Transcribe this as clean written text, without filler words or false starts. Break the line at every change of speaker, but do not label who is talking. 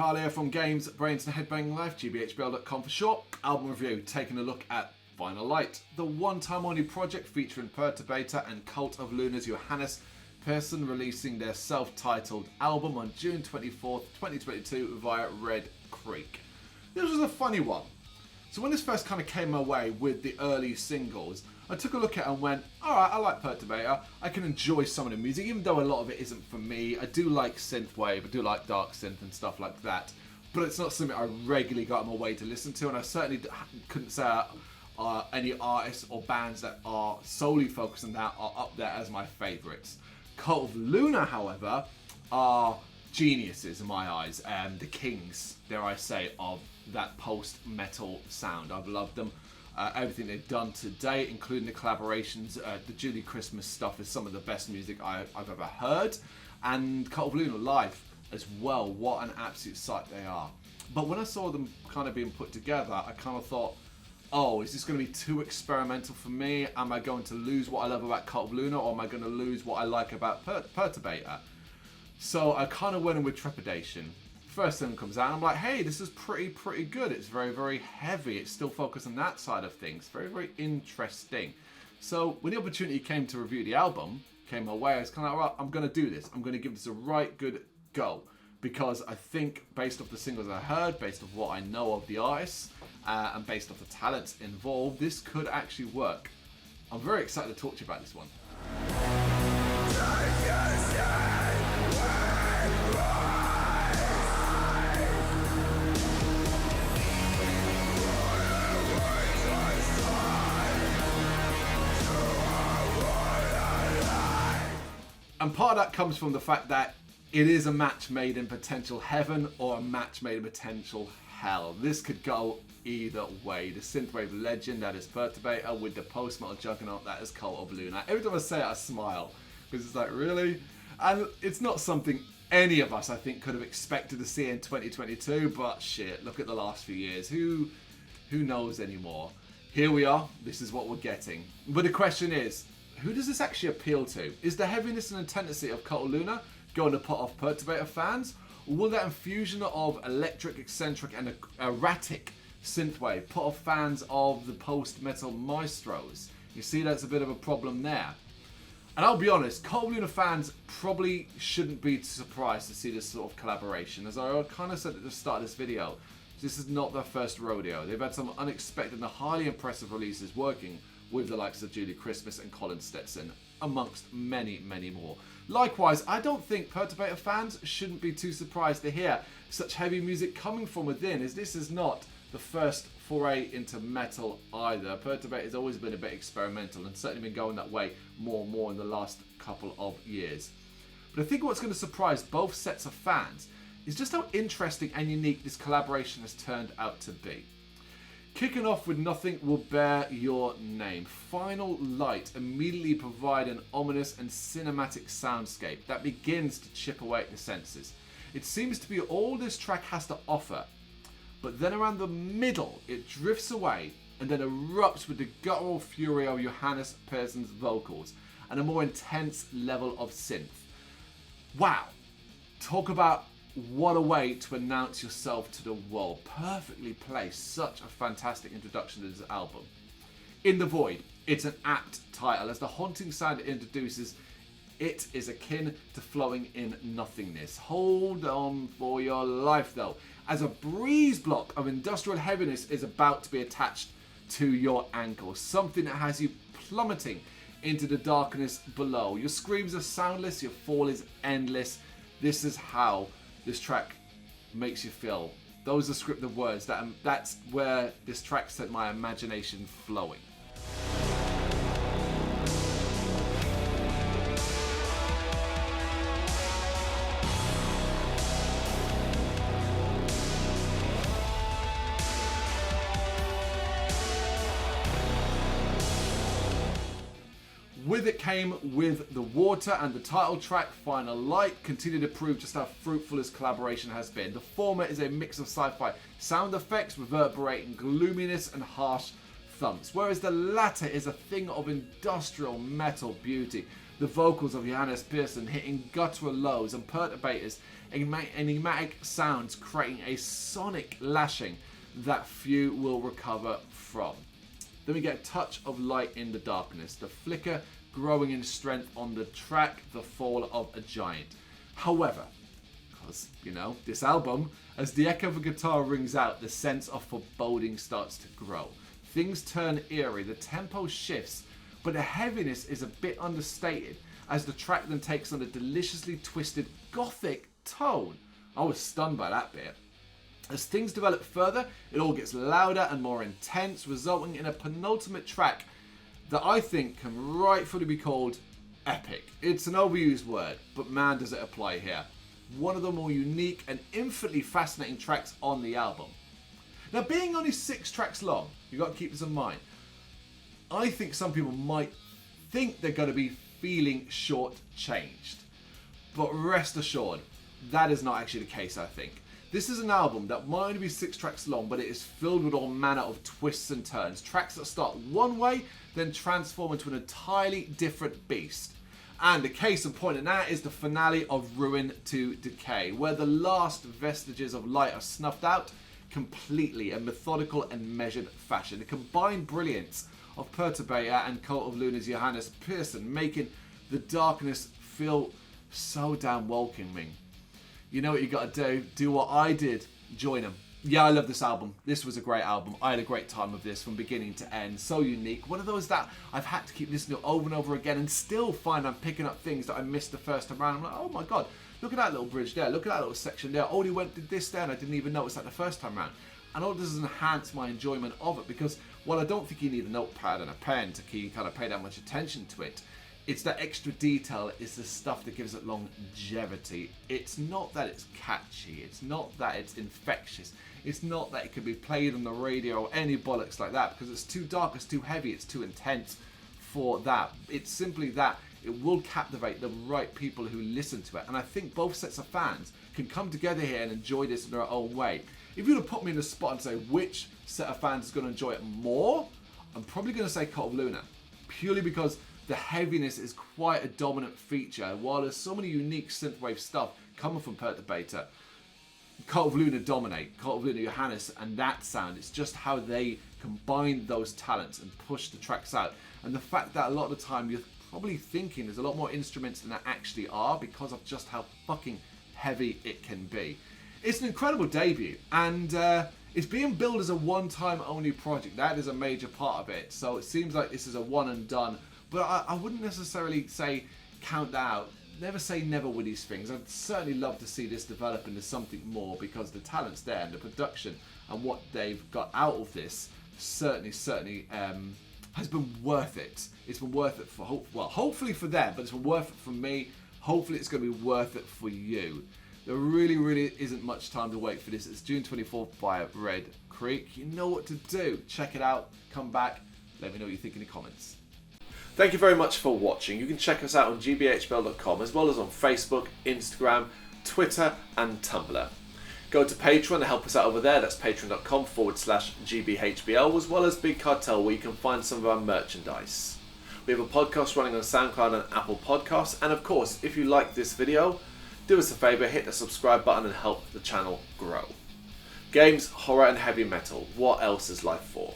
Carl here from Games, Brains and Head-Banging Life, gbhblofficial for short. Album review, taking a look at Final Light, the one-time only project featuring Perturbator and Cult of Luna's Johannes Persson, releasing their self-titled album on June 24th, 2022 via Red Creek. This was a funny one. So when this first kind of came my way with the early singles, I took a look at it and went, alright, I like Perturbator, I can enjoy some of the music, even though a lot of it isn't for me. I do like synthwave, I do like dark synth and stuff like that, but it's not something I regularly go out of my way to listen to, and I certainly couldn't say any artists or bands that are solely focused on that are up there as my favourites. Cult of Luna, however, are geniuses in my eyes, and the kings, dare I say, of that post-metal sound. I've loved them. Everything they've done to date, including the collaborations, the Julie Christmas stuff is some of the best music I've ever heard, and Cult of Luna live as well. What an absolute sight they are. But when I saw them kind of being put together, I kind of thought, oh, is this going to be too experimental for me? Am I going to lose what I love about Cult of Luna, or am I going to lose what I like about Perturbator? So I kind of went in with trepidation. First thing comes out, I'm like, hey, this is pretty good. It's very, very heavy. It's still focused on that side of things. Very, very interesting. So when the opportunity came to review the album, came my way, I was kind of like, right, I'm going to do this. I'm going to give this a right good go. Because I think based off the singles I heard, based off what I know of the artists, and based off the talents involved, this could actually work. I'm very excited to talk to you about this one. And part of that comes from the fact that it is a match made in potential heaven or a match made in potential hell. This could go either way. The synthwave legend that is Perturbator with the post-metal juggernaut that is Cult of Luna. Every time I say it, I smile because it's like, really? And it's not something any of us, I think, could have expected to see in 2022. But shit, look at the last few years. Who knows anymore? Here we are. This is what we're getting. But the question is, who does this actually appeal to? Is the heaviness and intensity of Cult of Luna going to put off Perturbator fans? Or will that infusion of electric, eccentric and erratic synthwave put off fans of the post-metal maestros? You see, that's a bit of a problem there. And I'll be honest, Cult of Luna fans probably shouldn't be surprised to see this sort of collaboration. As I kind of said at the start of this video, this is not their first rodeo. They've had some unexpected and highly impressive releases working with the likes of Julie Christmas and Colin Stetson, amongst many, many more. Likewise, I don't think Perturbator fans shouldn't be too surprised to hear such heavy music coming from within, as this is not the first foray into metal either. Perturbator has always been a bit experimental and certainly been going that way more and more in the last couple of years. But I think what's going to surprise both sets of fans is just how interesting and unique this collaboration has turned out to be. Kicking off with Nothing Will Bear Your Name, Final Light immediately provide an ominous and cinematic soundscape that begins to chip away at the senses. It seems to be all this track has to offer, but then around the middle it drifts away and then erupts with the guttural fury of Johannes Persson's vocals and a more intense level of synth. Wow, talk about what a way to announce yourself to the world. Perfectly placed. Such a fantastic introduction to this album. In the Void, it's an apt title, as the haunting sound it introduces, it is akin to flowing in nothingness. Hold on for your life though, as a breeze block of industrial heaviness is about to be attached to your ankles. Something that has you plummeting into the darkness below. Your screams are soundless, your fall is endless. This is how this track makes you feel. Those are scripted words. That's where this track set my imagination flowing. With it came With the Water, and the title track Final Light continue to prove just how fruitful this collaboration has been. The former is a mix of sci-fi sound effects reverberating gloominess and harsh thumps, whereas the latter is a thing of industrial metal beauty, The vocals of Johannes Pearson hitting guttural lows and perturbators, enigmatic sounds creating a sonic lashing that few will recover from. Then we get a touch of light in the darkness, the flicker growing in strength on the track, The Fall of a Giant. However, because, this album, as the echo of a guitar rings out, the sense of foreboding starts to grow. Things turn eerie, the tempo shifts, but the heaviness is a bit understated as the track then takes on a deliciously twisted gothic tone. I was stunned by that bit. As things develop further, it all gets louder and more intense, resulting in a penultimate track that I think can rightfully be called epic. It's an overused word, but man does it apply here. One of the more unique and infinitely fascinating tracks on the album. Now, being only 6 tracks long, you've got to keep this in mind. I think some people might think they're going to be feeling short-changed. But rest assured, that is not actually the case, I think. This is an album that might only be 6 tracks long, but it is filled with all manner of twists and turns. Tracks that start one way, then transform into an entirely different beast. And the case in point in that is the finale of Ruin to Decay, where the last vestiges of light are snuffed out completely in methodical and measured fashion. The combined brilliance of Perturbator and Cult of Luna's Johannes Pearson making the darkness feel so damn welcoming. You know what you gotta do? Do what I did. Join them. Yeah, I love this album. This was a great album. I had a great time with this from beginning to end. So unique. One of those that I've had to keep listening to over and over again and still find I'm picking up things that I missed the first time around. I'm like, oh my God, look at that little bridge there. Look at that little section there. Oh, he did this there and I didn't even notice that the first time around. And all this has enhanced my enjoyment of it because while I don't think you need a notepad and a pen to kind of pay that much attention to it, it's that extra detail, it's the stuff that gives it longevity. It's not that it's catchy, it's not that it's infectious, it's not that it can be played on the radio or any bollocks like that because it's too dark, it's too heavy, it's too intense for that. It's simply that it will captivate the right people who listen to it. And I think both sets of fans can come together here and enjoy this in their own way. If you were to put me in the spot and say which set of fans is going to enjoy it more, I'm probably going to say Cult of Luna. Purely because the heaviness is quite a dominant feature. While there's so many unique synthwave stuff coming from Perturbator, Cult of Luna dominate. Cult of Luna, Johannes, and that sound. It's just how they combine those talents and push the tracks out. And the fact that a lot of the time you're probably thinking there's a lot more instruments than there actually are because of just how fucking heavy it can be. It's an incredible debut, and it's being billed as a one-time only project. That is a major part of it. So it seems like this is a one and done. But I wouldn't necessarily say count that out. Never say never with these things. I'd certainly love to see this develop into something more because the talent's there and the production and what they've got out of this certainly has been worth it. It's been worth it for, hopefully for them, but it's been worth it for me. Hopefully it's going to be worth it for you. There really isn't much time to wait for this. It's June 24th by Red Creek. You know what to do. Check it out. Come back. Let me know what you think in the comments. Thank you very much for watching. You can check us out on gbhbl.com as well as on Facebook, Instagram, Twitter and Tumblr. Go to Patreon to help us out over there. That's patreon.com/gbhbl as well as Big Cartel where you can find some of our merchandise. We have a podcast running on SoundCloud and Apple Podcasts. And of course, if you like this video, do us a favour, hit the subscribe button and help the channel grow. Games, horror and heavy metal. What else is life for?